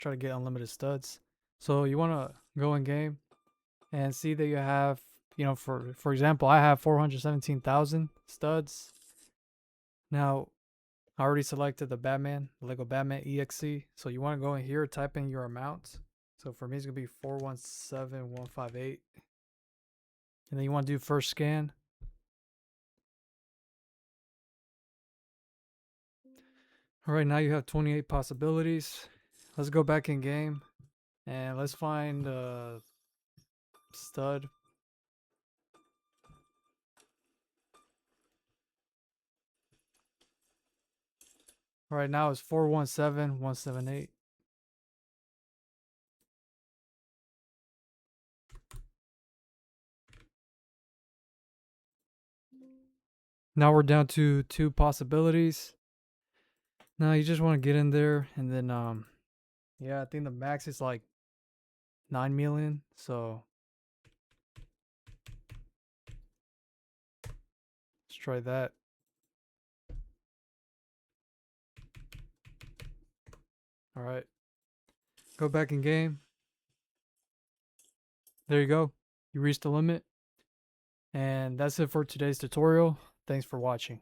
try to get unlimited studs. So you want to go in game and see that you have, you know, for example, I have 417,000 studs. Now, I already selected the Batman, the Lego Batman EXE. So you want to go in here, type in your amount. So for me, it's going to be 417,158. And then you want to do first scan. All right, now you have 28 possibilities. Let's go back in game and let's find stud. All right, now it's 417,178. Now we're down to 2 possibilities. Now you just want to get in there and then yeah, I think the max is like 9 million. So let's try that. All right. Go back in game. There you go. You reached the limit. And that's it for today's tutorial. Thanks for watching.